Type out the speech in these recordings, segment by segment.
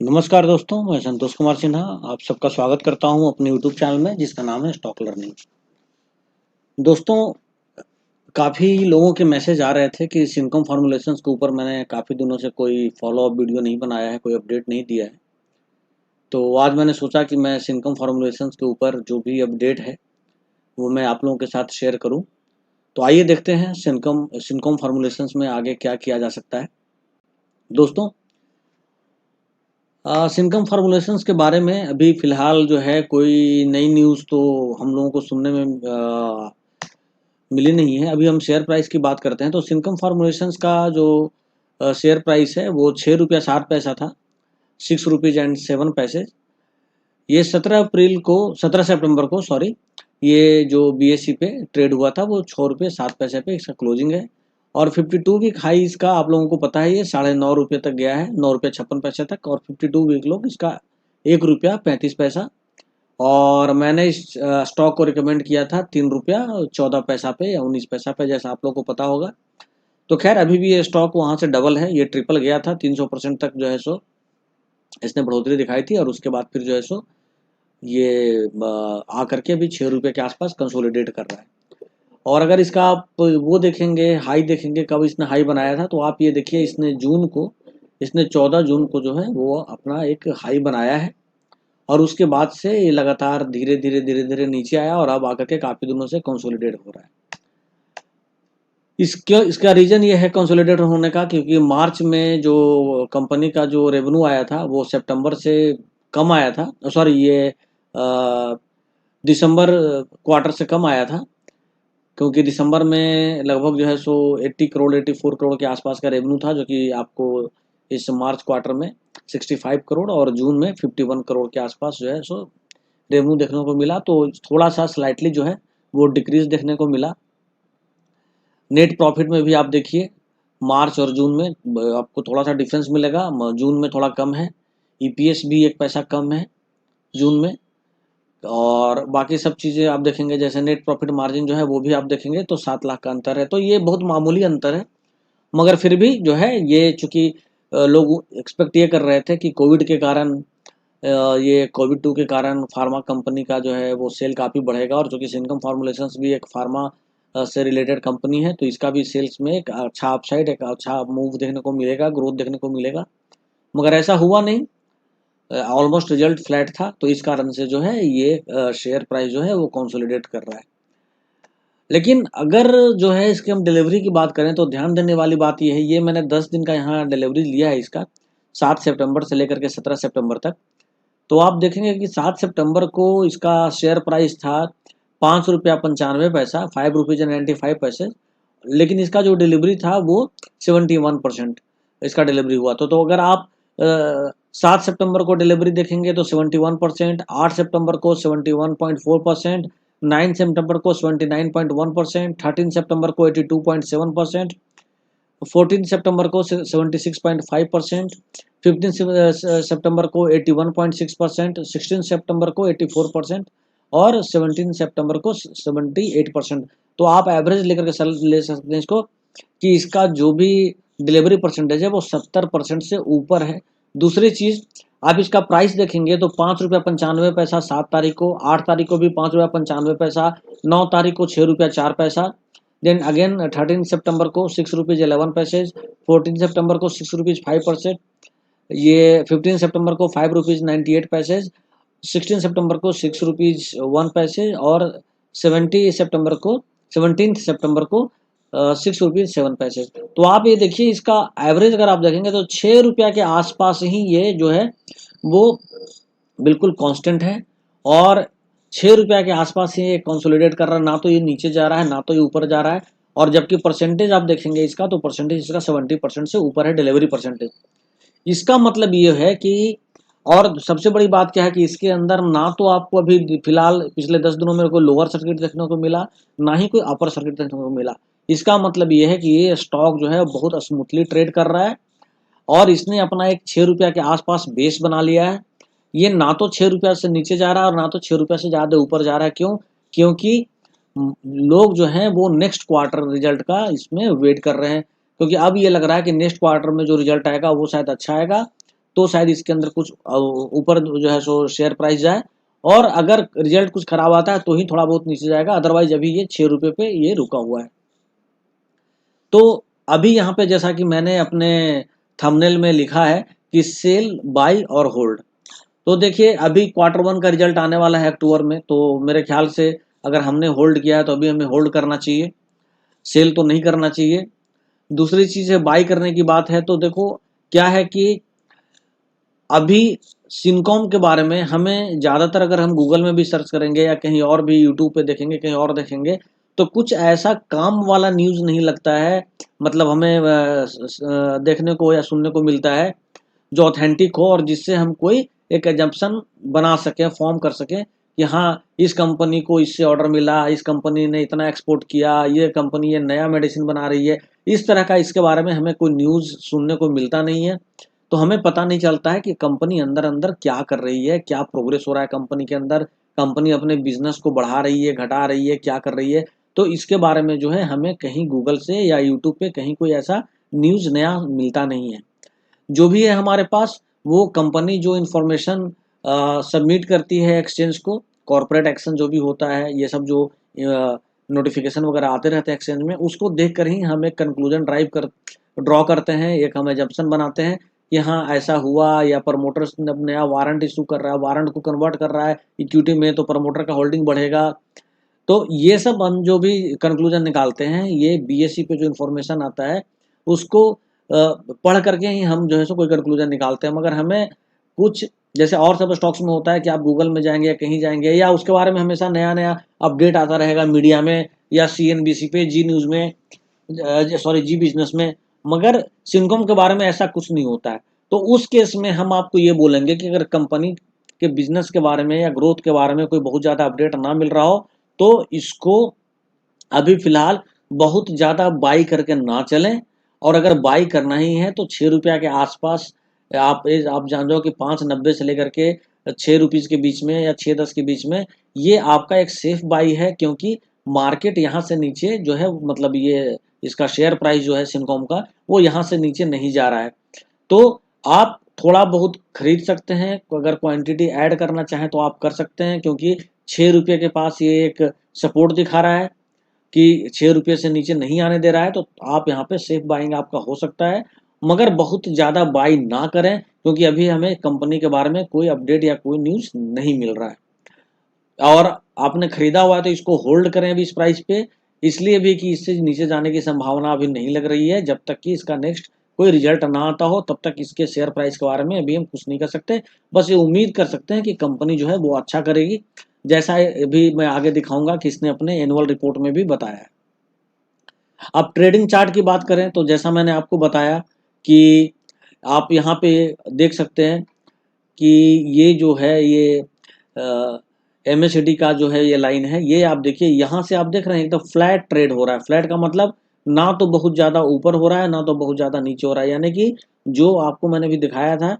नमस्कार दोस्तों, मैं संतोष कुमार सिन्हा आप सबका स्वागत करता हूं अपने यूट्यूब चैनल में जिसका नाम है स्टॉक लर्निंग। दोस्तों, काफ़ी लोगों के मैसेज आ रहे थे कि इस इनकम फॉर्मूलेशंस के ऊपर मैंने काफ़ी दिनों से कोई फॉलो अप वीडियो नहीं बनाया है, कोई अपडेट नहीं दिया है। तो आज मैंने सोचा कि मैं इस इनकम फॉर्मूलेशंस के ऊपर जो भी अपडेट है वो मैं आप लोगों के साथ शेयर करूं। तो आइए देखते हैं इस इनकम फॉर्मूलेशंस में आगे क्या किया जा सकता है। दोस्तों, इनकम फॉर्मूलेशंस के बारे में अभी फ़िलहाल जो है कोई नई न्यूज़ तो हम लोगों को सुनने में मिली नहीं है। अभी हम शेयर प्राइस की बात करते हैं तो इनकम फॉर्मूलेशंस का जो शेयर प्राइस है वो ₹6.60 था, ₹6.07। ये 17 सितंबर को सॉरी, ये जो बीएसई पे ट्रेड हुआ था वो ₹6.07 पे इसका क्लोजिंग है। और 52 वीक हाई इसका आप लोगों को पता है, ये ₹9.5 तक गया है, ₹9.56 तक। और 52 वीक लो इसका ₹1.35। और मैंने इस स्टॉक को रिकमेंड किया था ₹3.14 पे या 19 पे, जैसा आप लोग को पता होगा। तो खैर अभी भी ये स्टॉक वहाँ से डबल है, ये ट्रिपल गया था, 300% तक जो है सो इसने बढ़ोतरी दिखाई थी। और उसके बाद फिर जो है सो ये आकर के अभी ₹6 के आसपास कंसोलिडेट कर रहा है। और अगर इसका आप वो देखेंगे, हाई देखेंगे कब इसने हाई बनाया था, तो आप ये देखिए इसने 14 जून को जो है वो अपना एक हाई बनाया है। और उसके बाद से ये लगातार धीरे-धीरे नीचे आया और अब आकर के काफ़ी दिनों से कंसोलिडेट हो रहा है। इसका रीज़न ये है कंसोलिडेट होने का, क्योंकि मार्च में जो कंपनी का जो रेवेन्यू आया था वो सितंबर से कम आया था, सॉरी ये दिसंबर क्वार्टर से कम आया था। क्योंकि दिसंबर में लगभग जो है सो 80 करोड़ 84 करोड़ के आसपास का रेवेन्यू था, जो कि आपको इस मार्च क्वार्टर में 65 करोड़ और जून में 51 करोड़ के आसपास जो है सो रेवेन्यू देखने को मिला। तो थोड़ा सा स्लाइटली जो है वो डिक्रीज देखने को मिला। नेट प्रॉफिट में भी आप देखिए मार्च और जून में आपको थोड़ा सा डिफरेंस मिलेगा, जून में थोड़ा कम है। ईपीएस भी 1 पैसा कम है जून में। और बाकी सब चीज़ें आप देखेंगे, जैसे नेट प्रॉफिट मार्जिन जो है वो भी आप देखेंगे तो 7 लाख का अंतर है। तो ये बहुत मामूली अंतर है, मगर फिर भी जो है ये चूंकि लोग एक्सपेक्ट ये कर रहे थे कि कोविड के कारण ये कोविड 2 के कारण फार्मा कंपनी का जो है वो सेल काफ़ी बढ़ेगा। और चूंकि इनकम फॉर्मुलेशंस भी एक फार्मा से रिलेटेड कंपनी है, तो इसका भी सेल्स में एक अच्छा अपसाइड, एक अच्छा मूव देखने को मिलेगा, ग्रोथ देखने को मिलेगा। मगर ऐसा हुआ नहीं, ऑलमोस्ट रिजल्ट फ्लैट था। तो इस कारण से जो है ये शेयर प्राइस जो है वो कंसोलिडेट कर रहा है। लेकिन अगर जो है इसकी हम डिलीवरी की बात करें तो ध्यान देने वाली बात ये है, ये मैंने 10 दिन का यहाँ डिलीवरी लिया है इसका, 7 सितंबर से लेकर के 17 सितंबर तक। तो आप देखेंगे कि 7 सितंबर को इसका शेयर प्राइस था ₹5.95, ₹5.95। लेकिन इसका जो डिलीवरी था वो 71% इसका डिलीवरी हुआ। तो अगर आप 7 सितंबर को डिलीवरी देखेंगे तो 71%, 8 सितंबर को 71.4%, 9 सितंबर को 79.1%, 13 सितंबर को 82.7%, 14 सितंबर को 76.5%, 15 सितंबर को 81.6%, 16 सितंबर को 84% और 17 सितंबर को 78%। तो आप एवरेज लेकर के ले सकते हैं इसको, कि इसका जो भी डिलीवरी परसेंटेज है वो 70% से ऊपर है। दूसरी चीज़, आप इसका प्राइस देखेंगे तो ₹5.95 7 तारीख को, 8 तारीख को भी ₹5.95, 9 तारीख को ₹6.04। देन अगेन 13 सितंबर को ₹6.11, 14 सितंबर को ₹6.5, ये 15 सितंबर को ₹5.98, 16 सितंबर को ₹6.01 और 17 सितंबर को ₹6.07। तो आप ये देखिए इसका एवरेज अगर आप देखेंगे तो ₹6 के आसपास ही ये जो है वो बिल्कुल कांस्टेंट है। और ₹6 के आसपास ही ये कंसोलिडेट कर रहा है, ना तो ये नीचे जा रहा है ना तो ये ऊपर जा रहा है। और जबकि परसेंटेज आप देखेंगे इसका, तो परसेंटेज इसका 70% से ऊपर है, डिलीवरी परसेंटेज। इसका मतलब ये है कि, और सबसे बड़ी बात क्या है कि इसके अंदर ना तो आपको अभी फिलहाल पिछले 10 दिनों में कोई लोअर सर्किट देखने को मिला, ना ही कोई अपर सर्किट देखने को मिला। इसका मतलब ये है कि ये स्टॉक जो है बहुत स्मूथली ट्रेड कर रहा है और इसने अपना एक ₹6 के आसपास बेस बना लिया है। ये ना तो ₹6 से नीचे जा रहा है और ना तो ₹6 से ज़्यादा ऊपर जा रहा है। क्यों? क्योंकि लोग जो हैं वो नेक्स्ट क्वार्टर रिजल्ट का इसमें वेट कर रहे हैं, क्योंकि अब ये लग रहा है कि नेक्स्ट क्वार्टर में जो रिजल्ट आएगा वो शायद अच्छा आएगा। तो शायद इसके अंदर कुछ ऊपर जो है सो शेयर प्राइस जाए, और अगर रिजल्ट कुछ खराब आता है तो ही थोड़ा बहुत नीचे जाएगा, अदरवाइज अभी ये 6 रुपये पे ये रुका हुआ है। तो अभी यहाँ पे जैसा कि मैंने अपने थंबनेल में लिखा है कि सेल, बाई और होल्ड। तो देखिए अभी Q1 का रिजल्ट आने वाला है अक्टूबर में, तो मेरे ख्याल से अगर हमने होल्ड किया है तो अभी हमें होल्ड करना चाहिए, सेल तो नहीं करना चाहिए। दूसरी चीज़ है बाई करने की बात है, तो देखो क्या है कि अभी सिनकॉम के बारे में हमें ज़्यादातर अगर हम गूगल में भी सर्च करेंगे या कहीं और भी यूट्यूब पे देखेंगे, कहीं और देखेंगे, तो कुछ ऐसा काम वाला न्यूज़ नहीं लगता है, मतलब हमें देखने को या सुनने को मिलता है जो ऑथेंटिक हो और जिससे हम कोई एक एजम्पशन बना सकें, फॉर्म कर सकें कि हाँ इस कंपनी को इससे ऑर्डर मिला, इस कंपनी ने इतना एक्सपोर्ट किया, ये कंपनी ये नया मेडिसिन बना रही है। इस तरह का इसके बारे में हमें कोई न्यूज़ सुनने को मिलता नहीं है, तो हमें पता नहीं चलता है कि कंपनी अंदर अंदर क्या कर रही है, क्या प्रोग्रेस हो रहा है कंपनी के अंदर, कंपनी अपने बिजनेस को बढ़ा रही है, घटा रही है, क्या कर रही है। तो इसके बारे में जो है हमें कहीं गूगल से या यूट्यूब पे कहीं कोई ऐसा न्यूज़ नया मिलता नहीं है। जो भी है हमारे पास वो कंपनी जो इन्फॉर्मेशन सबमिट करती है एक्सचेंज को, कॉर्पोरेट एक्शन जो भी होता है, ये सब जो नोटिफिकेशन वगैरह आते रहते हैं एक्सचेंज में, उसको देख कर ही हम एक कंक्लूजन ड्रॉ करते हैं, एक हम एजम्पशन बनाते हैं कि हाँ ऐसा हुआ, या प्रमोटर्स नया वारंट इशू कर रहा है, वारंट को कन्वर्ट कर रहा है इक्विटी में, तो प्रमोटर का होल्डिंग बढ़ेगा। तो ये सब हम जो भी कंक्लूजन निकालते हैं, ये बीएसई पे जो इन्फॉर्मेशन आता है उसको पढ़ करके ही हम जो है सो कोई कंक्लूजन निकालते हैं। मगर हमें कुछ जैसे और सब स्टॉक्स में होता है कि आप गूगल में जाएंगे या कहीं जाएंगे, या उसके बारे में हमेशा नया नया अपडेट आता रहेगा मीडिया में या सीएनबीसी पे, जी न्यूज़ में, सॉरी जी बिजनेस में, मगर सिनकॉम के बारे में ऐसा कुछ नहीं होता है। तो उस केस में हम आपको ये बोलेंगे कि अगर कंपनी के बिजनेस के बारे में या ग्रोथ के बारे में कोई बहुत ज़्यादा अपडेट ना मिल रहा हो, तो इसको अभी फिलहाल बहुत ज़्यादा बाई करके ना चलें, और अगर बाई करना ही है तो 6 रुपया के आसपास आप जान रहे हो कि 5.90 से लेकर के 6 रुपीज़ के बीच में या 6.10 के बीच में ये आपका एक सेफ बाई है, क्योंकि मार्केट यहाँ से नीचे जो है, मतलब ये इसका शेयर प्राइस जो है सिनकॉम का, वो यहाँ से नीचे नहीं जा रहा है। तो आप थोड़ा बहुत खरीद सकते हैं, अगर क्वांटिटी ऐड करना चाहें तो आप कर सकते हैं, क्योंकि 6 रुपये के पास ये एक सपोर्ट दिखा रहा है कि 6 रुपये से नीचे नहीं आने दे रहा है, तो आप यहाँ पे सेफ बाइंग आपका हो सकता है। मगर बहुत ज़्यादा बाई ना करें, क्योंकि अभी हमें कंपनी के बारे में कोई अपडेट या कोई न्यूज़ नहीं मिल रहा है, और आपने खरीदा हुआ है तो इसको होल्ड करें अभी इस प्राइस पे, इसलिए भी कि इससे नीचे जाने की संभावना अभी नहीं लग रही है। जब तक कि इसका नेक्स्ट कोई रिजल्ट ना आता हो तब तक इसके शेयर प्राइस के बारे में अभी हम कुछ नहीं कर सकते। बस ये उम्मीद कर सकते हैं कि कंपनी जो है वो अच्छा करेगी, जैसा अभी मैं आगे दिखाऊंगा कि इसने अपने एनुअल रिपोर्ट में भी बताया है। अब ट्रेडिंग चार्ट की बात करें तो जैसा मैंने आपको बताया कि आप यहाँ पे देख सकते हैं कि ये जो है ये MACD का जो है ये लाइन है, ये आप देखिए यहाँ से आप देख रहे हैं एकदम फ्लैट ट्रेड हो रहा है। फ्लैट का मतलब ना तो बहुत ज़्यादा ऊपर हो रहा है ना तो बहुत ज़्यादा नीचे हो रहा है, यानी कि जो आपको मैंने भी दिखाया था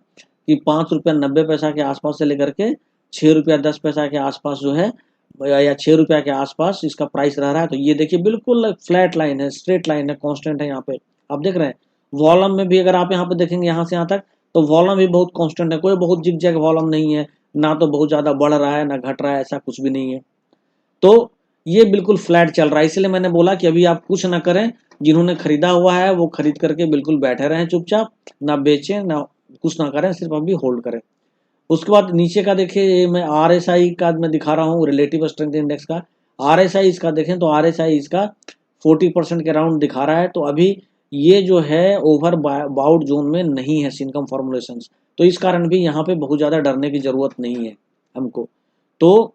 कि 5.90 रुपया के आसपास से लेकर के 6.10 रुपया के आसपास जो है, या 6 रुपया के आसपास इसका प्राइस रह रहा है। तो ये देखिए बिल्कुल फ्लैट लाइन है, स्ट्रेट लाइन है, कांस्टेंट है। यहाँ पे आप देख रहे हैं वॉल्यूम में भी अगर आप यहाँ पे देखेंगे यहाँ से यहाँ तक, तो वॉल्यूम भी बहुत कांस्टेंट है, कोई बहुत जिग जैग वॉल्यूम नहीं है, ना तो बहुत ज़्यादा बढ़ रहा है ना घट रहा है, ऐसा कुछ भी नहीं है। तो ये बिल्कुल फ्लैट चल रहा है, इसलिए मैंने बोला कि अभी आप कुछ ना करें, जिन्होंने खरीदा हुआ है वो खरीद करके बिल्कुल बैठे रहें चुपचाप, ना बेचें ना कुछ ना करें, सिर्फ अभी होल्ड करें। उसके बाद नीचे का देखिए, मैं RSI का मैं दिखा रहा हूँ, रिलेटिव स्ट्रेंथ इंडेक्स का। RSI इसका देखें तो RSI इसका 40% के राउंड दिखा रहा है। तो अभी ये जो है ओवर बाउट जोन में नहीं है सिनकॉम फॉर्मुलेशंस, तो इस कारण भी यहाँ पे बहुत ज़्यादा डरने की ज़रूरत नहीं है हमको। तो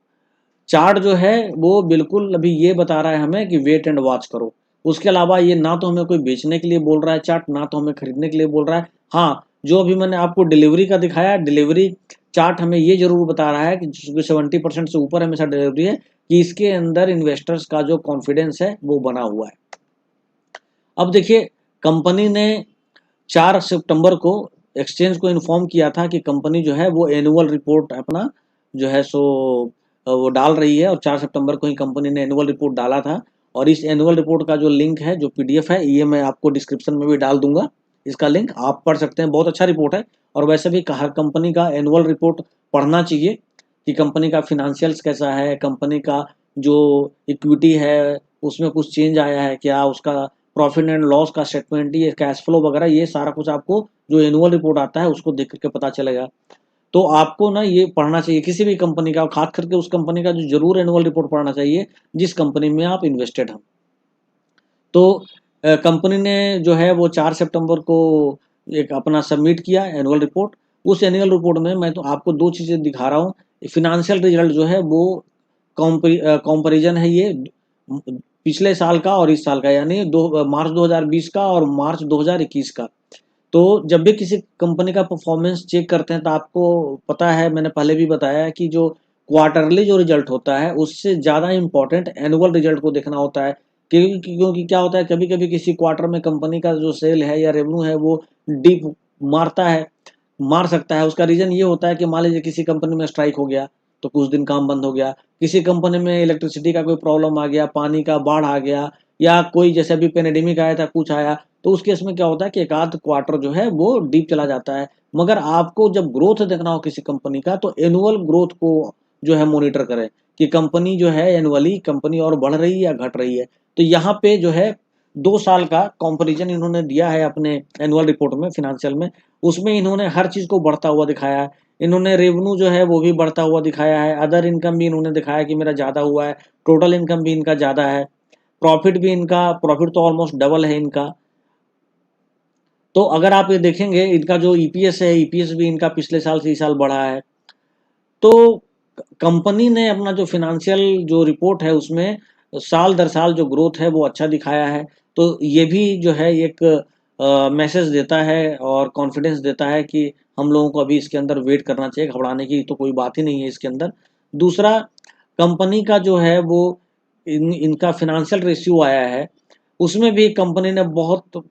चार्ट जो है वो बिल्कुल अभी ये बता रहा है हमें कि वेट एंड वॉच करो। उसके अलावा ये ना तो हमें कोई बेचने के लिए बोल रहा है चार्ट, ना तो हमें खरीदने के लिए बोल रहा है। हाँ, जो अभी मैंने आपको डिलीवरी का दिखाया, डिलीवरी चार्ट हमें ये जरूर बता रहा है कि 70% से ऊपर हमेशा डिलीवरी है, कि इसके अंदर इन्वेस्टर्स का जो कॉन्फिडेंस है वो बना हुआ है। अब देखिए कंपनी ने 4 सितंबर को एक्सचेंज को इन्फॉर्म किया था कि कंपनी जो है वो एनुअल रिपोर्ट अपना जो है सो वो डाल रही है, और 4 सितंबर को ही कंपनी ने एनुअल रिपोर्ट डाला था। और इस एनुअल रिपोर्ट का जो लिंक है, जो PDF है, ये मैं आपको डिस्क्रिप्शन में भी डाल दूंगा, इसका लिंक आप पढ़ सकते हैं, बहुत अच्छा रिपोर्ट है। और वैसे भी हर कंपनी का एनुअल रिपोर्ट पढ़ना चाहिए कि कंपनी का फिनेंशियल्स कैसा है, कंपनी का जो इक्विटी है उसमें कुछ चेंज आया है क्या, उसका प्रॉफिट एंड लॉस का स्टेटमेंट, ये कैश फ्लो वगैरह, ये सारा कुछ आपको जो एनुअल रिपोर्ट आता है उसको देख करके पता चलेगा। तो आपको ना ये पढ़ना चाहिए किसी भी कंपनी का, खास करके उस कंपनी का जो जरूर एनुअल रिपोर्ट पढ़ना चाहिए जिस कंपनी में आप इन्वेस्टेड हैं। तो कंपनी ने जो है वो 4 सितंबर को एक अपना सबमिट किया एनुअल रिपोर्ट। उस एनुअल रिपोर्ट में मैं तो आपको दो चीज़ें दिखा रहा हूँ। फिनेंशियल रिजल्ट जो है वो कंपैरिजन है ये पिछले साल का और इस साल का, यानी मार्च 2020 का और मार्च 2021 का। तो जब भी किसी कंपनी का परफॉर्मेंस चेक करते हैं तो आपको पता है, मैंने पहले भी बताया है कि जो क्वार्टरली जो रिजल्ट होता है उससे ज़्यादा इम्पोर्टेंट एनुअल रिजल्ट को देखना होता है। क्योंकि क्या होता है, कभी कभी किसी क्वार्टर में कंपनी का जो सेल है या रेवेन्यू है वो डीप मारता है, मार सकता है। उसका रीज़न ये होता है कि मान लीजिए किसी कंपनी में स्ट्राइक हो गया तो कुछ दिन काम बंद हो गया, किसी कंपनी में इलेक्ट्रिसिटी का कोई प्रॉब्लम आ गया, पानी का बाढ़ आ गया, या कोई जैसे अभी पेंडेमिक आया था कुछ आया, तो उस केस में क्या होता है कि एक आध क्वार्टर जो है वो डीप चला जाता है। मगर आपको जब ग्रोथ देखना हो किसी कंपनी का तो एनुअल ग्रोथ को जो है मॉनिटर करें कि कंपनी जो है एनुअली कंपनी और बढ़ रही है या घट रही है। तो यहाँ पे जो है 2 साल का कंपैरिजन इन्होंने दिया है अपने एनुअल रिपोर्ट में, फिनेंशियल में। उसमें इन्होंने हर चीज़ को बढ़ता हुआ दिखाया है। इन्होंने रेवेन्यू जो है वो भी बढ़ता हुआ दिखाया है, अदर इनकम भी इन्होंने दिखाया कि मेरा ज़्यादा हुआ है, टोटल इनकम भी इनका ज़्यादा है, प्रॉफिट भी इनका, प्रॉफिट तो ऑलमोस्ट डबल है इनका। तो अगर आप ये देखेंगे इनका जो ईपीएस है, ईपीएस भी इनका पिछले साल से इस साल बढ़ा है। तो कंपनी ने अपना जो फिनेंशियल जो रिपोर्ट है उसमें साल दर साल जो ग्रोथ है वो अच्छा दिखाया है। तो ये भी जो है एक मैसेज देता है और कॉन्फिडेंस देता है कि हम लोगों को अभी इसके अंदर वेट करना चाहिए, घबराने की तो कोई बात ही नहीं है इसके अंदर। दूसरा, कंपनी का जो है वो इनका फिनेंशियल रेशियो आया है, उसमें भी कंपनी ने बहुत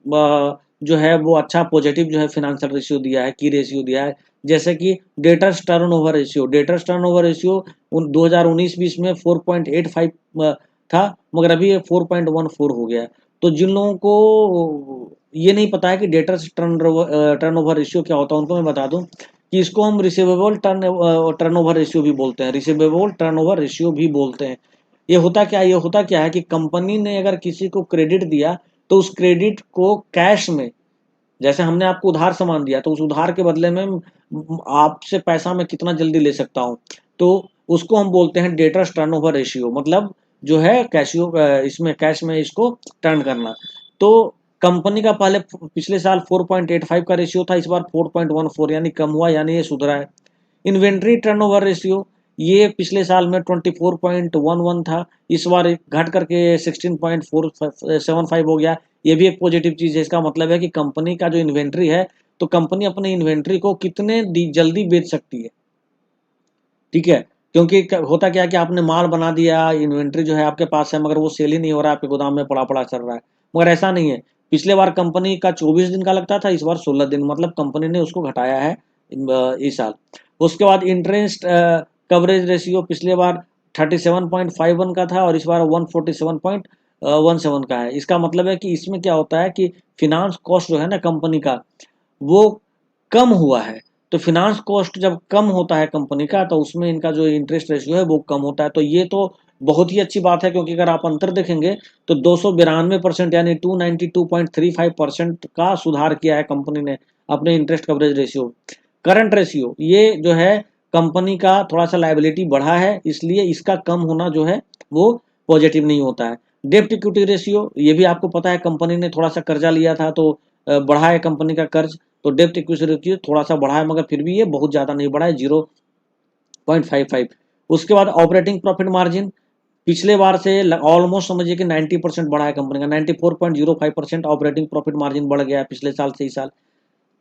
जो है वो अच्छा पॉजिटिव जो है फिनेंशियल रेशियो दिया है, की रेशियो दिया है। जैसे कि debtors turnover ratio, debtors turnover ratio 2019-20 में 4.85 था, मगर अभी ये 4.14 हो गया है। तो जिन लोगों को ये नहीं पता है कि डेटर्स टर्नओवर रेशियो क्या होता है, उनको मैं बता दूं कि इसको हम रिसीवेबल टर्नओवर रेशियो भी बोलते हैं, रिसीवेबल टर्नओवर रेशियो भी बोलते हैं। ये होता क्या है कि कंपनी ने अगर किसी को क्रेडिट दिया तो उस क्रेडिट को कैश में, जैसे हमने आपको उधार सामान दिया तो उस उधार के बदले में आपसे पैसा मैं कितना जल्दी ले सकता हूँ, तो उसको हम बोलते हैं डेटर्स टर्नओवर रेशियो, मतलब जो है कैशियो इसमें कैश में इसको टर्न करना। तो कंपनी का पहले पिछले साल 4.85 का रेशियो था, इस बार 4.14, यानी कम हुआ, यानी ये सुधरा है। इन्वेंट्री टर्नओवर रेशियो ये पिछले साल में 24.11 था, इस बार घट करके 16.475 हो गया। ये भी एक पॉजिटिव चीज़ है। इसका मतलब है कि कंपनी का जो इन्वेंट्री है, तो कंपनी अपने इन्वेंट्री को कितने जल्दी बेच सकती है, ठीक है। क्योंकि होता क्या है कि आपने माल बना दिया, इन्वेंट्री जो है आपके पास है, मगर वो सेल ही नहीं हो रहा है, आपके गोदाम में पड़ा पड़ा चल रहा है। मगर ऐसा नहीं है, पिछले बार कंपनी का 24 दिन का लगता था, इस बार 16 दिन, मतलब कंपनी ने उसको घटाया है इस साल। उसके बाद इंटरेस्ट कवरेज रेशियो पिछले बार 37.51 का था और इस बार 147.17 का है। इसका मतलब है कि इसमें क्या होता है कि फिनांस कॉस्ट जो है ना कंपनी का, वो कम हुआ है। तो फिनांस कॉस्ट जब कम होता है कंपनी का तो उसमें इनका जो इंटरेस्ट रेशियो है वो कम होता है। तो ये तो बहुत ही अच्छी बात है, क्योंकि अगर आप अंतर देखेंगे तो 292% यानी 292.35% का सुधार किया है कंपनी ने अपने interest coverage ratio. Current ratio ये जो है कंपनी का थोड़ा सा लायबिलिटी बढ़ा है, इसलिए इसका कम होना जो है वो पॉजिटिव नहीं होता है। डेप्ट इक्विटी रेशियो, ये भी आपको पता है कंपनी ने थोड़ा सा कर्जा लिया था तो बढ़ा है कंपनी का कर्ज, तो डेप्ट इक्विटी रेशियो थोड़ा सा बढ़ा है, मगर फिर भी ये बहुत ज़्यादा नहीं बढ़ा है, 0.55। उसके बाद ऑपरेटिंग प्रॉफिट मार्जिन पिछले बार से ऑलमोस्ट समझिए कि 90% बढ़ा है कंपनी का, 94.05% ऑपरेटिंग प्रॉफिट मार्जिन बढ़ गया है पिछले साल से इस साल।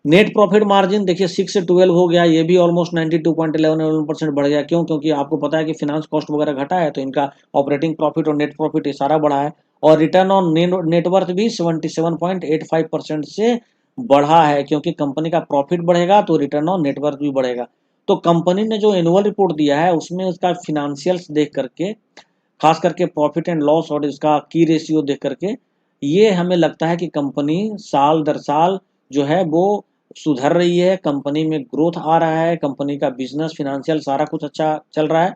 नेट प्रॉफिट मार्जिन देखिए 6 से 12 हो गया, ये भी ऑलमोस्ट 92.11% बढ़ गया। क्यों? क्योंकि आपको पता है कि फिनांस कॉस्ट वगैरह घटा है तो इनका ऑपरेटिंग प्रॉफिट और नेट प्रॉफिट ये सारा बढ़ा है। और रिटर्न ऑन नेटवर्थ भी 77.85% से बढ़ा है, क्योंकि कंपनी का प्रॉफिट बढ़ेगा तो रिटर्न ऑन नेटवर्थ भी बढ़ेगा। तो कंपनी ने जो एनुअल रिपोर्ट दिया है उसमें उसका फिनेंशियल्स देख करके, खास करके प्रॉफिट एंड लॉस और इसका की रेशियो देख करके, ये हमें लगता है कि कंपनी साल दर साल जो है वो सुधर रही है, कंपनी में ग्रोथ आ रहा है, कंपनी का बिजनेस फिनेंशियल सारा कुछ अच्छा चल रहा है।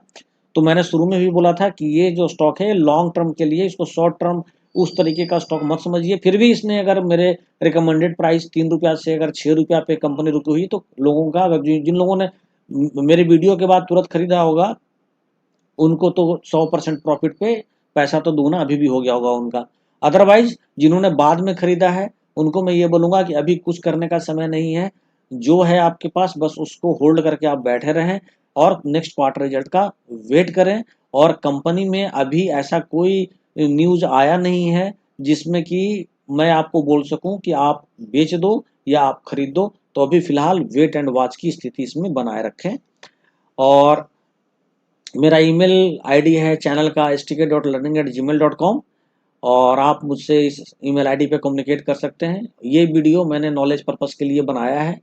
तो मैंने शुरू में भी बोला था कि ये जो स्टॉक है लॉन्ग टर्म के लिए, इसको शॉर्ट टर्म उस तरीके का स्टॉक मत समझिए। फिर भी इसने अगर मेरे रिकमेंडेड प्राइस 3 रुपया से अगर 6 रुपया पे कंपनी रुकी हुई, तो लोगों का, अगर जिन लोगों ने मेरे वीडियो के बाद तुरंत खरीदा होगा, उनको तो 100% प्रॉफिट पे पैसा तो दूना अभी भी हो गया होगा उनका। अदरवाइज जिन्होंने बाद में खरीदा है, उनको मैं ये बोलूँगा कि अभी कुछ करने का समय नहीं है। जो है आपके पास बस उसको होल्ड करके आप बैठे रहें और नेक्स्ट क्वार्टर रिजल्ट का वेट करें। और कंपनी में अभी ऐसा कोई न्यूज़ आया नहीं है जिसमें कि मैं आपको बोल सकूं कि आप बेच दो या आप खरीद दो। तो अभी फिलहाल वेट एंड वॉच की स्थिति इसमें बनाए रखें। और मेरा ईमेल आईडी है चैनल का stk.learning@gmail.com, और आप मुझसे इस ईमेल आईडी पे कम्युनिकेट कर सकते हैं। ये वीडियो मैंने नॉलेज पर्पस के लिए बनाया है,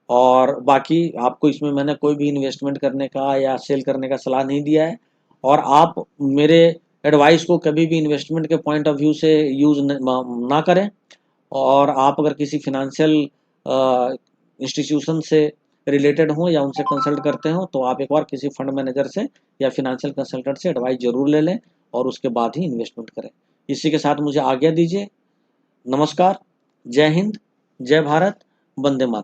और बाकी आपको इसमें मैंने कोई भी इन्वेस्टमेंट करने का या सेल करने का सलाह नहीं दिया है। और आप मेरे एडवाइस को कभी भी इन्वेस्टमेंट के पॉइंट ऑफ व्यू से यूज़ ना करें। और आप अगर किसी फिनेंशियल इंस्टीट्यूशन से रिलेटेड हों या उनसे कंसल्ट करते हो, तो आप एक बार किसी फंड मैनेजर से या फिनेंशियल कंसल्टेंट से एडवाइस जरूर ले लें और उसके बाद ही इन्वेस्टमेंट करें। इसी के साथ मुझे आज्ञा दीजिए। नमस्कार, जय हिंद, जय भारत, वंदे मातरम।